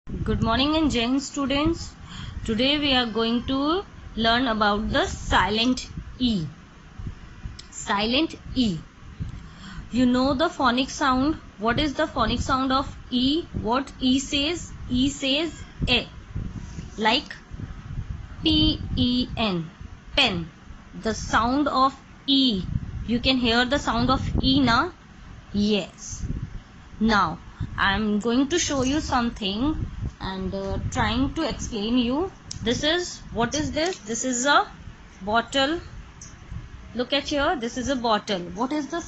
Good morning and Jai Hind students. Today we are going to learn about the silent E. Silent E. You know the phonic sound. What is the phonic sound of E? What E says? E says A. Like P-E-N. Pen. The sound of E. You can hear the sound of E na? Yes. Now I'm going to show you something and trying to explain you. What is this? This is a bottle. Look at here. This is a bottle. What is the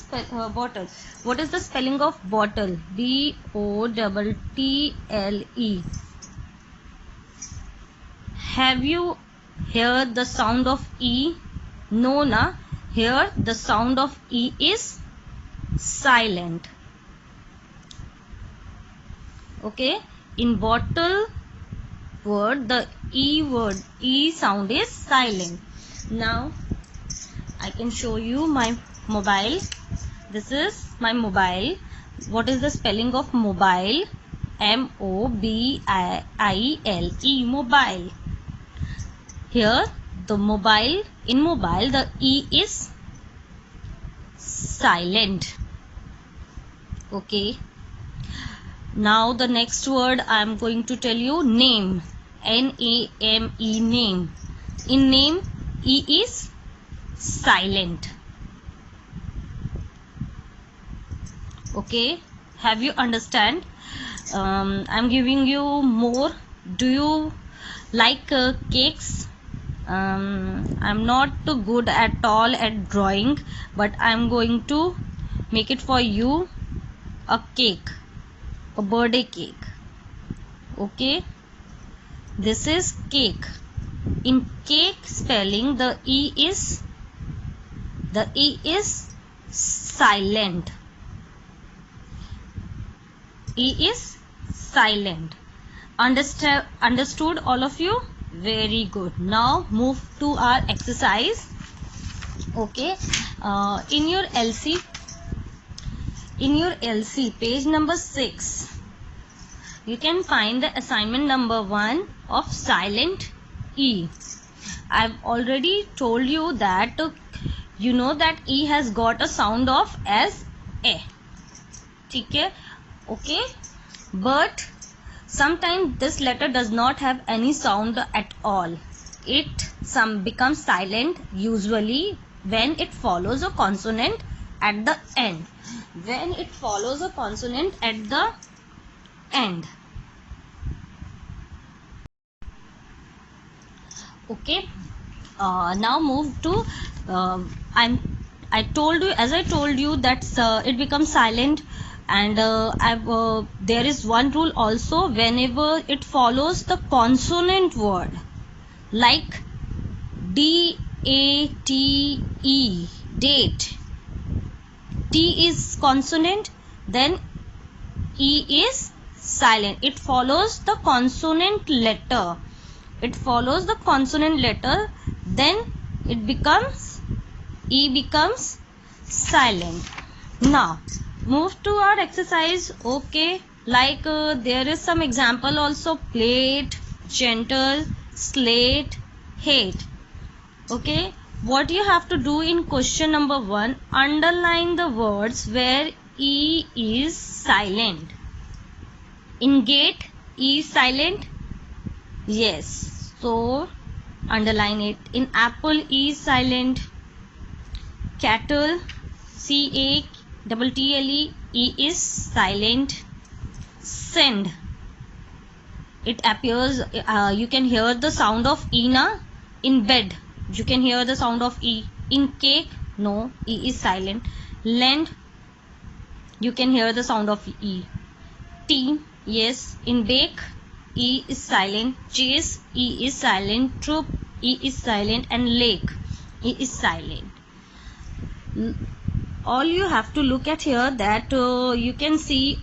bottle? What is the spelling of bottle? B-O-T-T-L-E. Have you heard the sound of E? No, na. Here the sound of E is silent. Okay, in bottle word the E sound is silent. Now I can show you my mobile. This is my mobile. What is the spelling of mobile? M-O-B-I-L-E, mobile. Here the mobile, in mobile the E is silent. Okay. Now the next word I am going to tell you, name. N-A-M-E, name. In name, E is silent. Okay, have you understand? I'm giving you more. Do you like cakes? I'm not good at all at drawing, but I'm going to make it for you, a cake. A birthday cake. Okay, this is cake. In cake spelling the E is silent. E is silent. Understood all of you? Very good. Now move to our exercise. Okay, in your LC page number 6 you can find the assignment number 1 of silent E. I've already told you that you know that E has got a sound of as A. Okay, but sometimes this letter does not have any sound at all. It becomes silent usually when it follows a consonant at the end. When it follows a consonant at the end. Okay, now move to I told you that it becomes silent, and there is one rule also. Whenever it follows the consonant word like D-A-T-E, date, T is consonant, then E is silent. It follows the consonant letter. Then E becomes silent. Now move to our exercise. Okay, like there is some example also: plate, gentle, slate, hate. Okay, what you have to do in question number 1, underline the words where E is silent. In gate, E is silent. Yes, so underline it. In apple, E is silent. Cattle, C-A-T-T-L-E, E is silent. Send, it appears, you can hear the sound of E na. In bed, you can hear the sound of E. In cake, no, E is silent. Lend, you can hear the sound of E. Tea, yes. In bake, E is silent. Chase, E is silent. Troop, E is silent. And lake, E is silent. All you have to look at here that you can see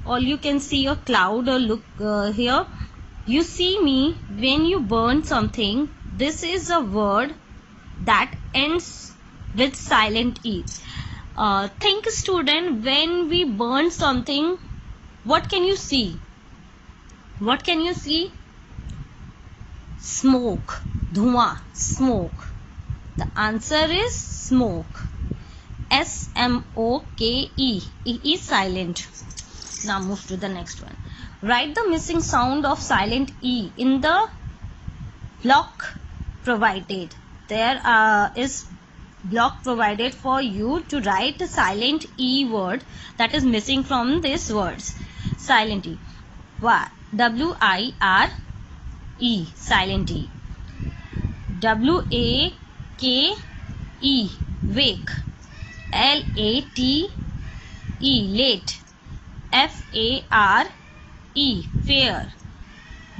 a cloud. Look here, you see me when you burn something. This is a word that ends with silent E. Think, student, when we burn something, what can you see? What can you see? Smoke. Dhua. Smoke. The answer is smoke. S-M-O-K-E. E is silent. Now move to the next one. Write the missing sound of silent E in the block provided. There is block provided for you to write a silent E word that is missing from these words. Silent E. W-I-R-E. Silent E. W-A-K-E. Wake. L-A-T-E. Late. F-A-R-E. Fair.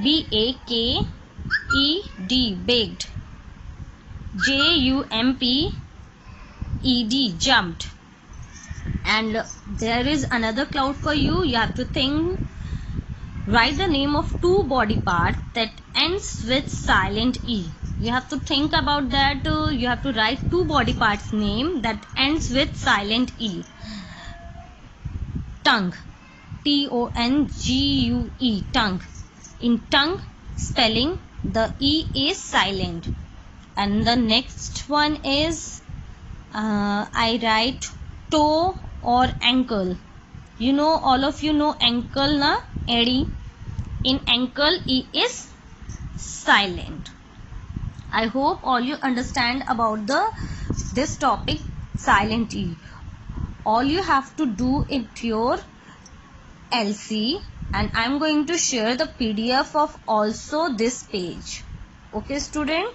B-A-K-E-D. Baked. J-U-M-P-E-D. Jumped. And there is another cloud for you. You have to think. Write the name of two body parts that ends with silent E. You have to think about that. You have to write two body parts name that ends with silent E. Tongue. T-O-N-G-U-E. Tongue. In tongue spelling, the E is silent. And the next one is I write toe or ankle. You know, all of you know ankle na? Edi. In ankle, E is silent. I hope all you understand about this topic, silent E. All you have to do it your LC, and I'm going to share the PDF of also this page. Okay, student?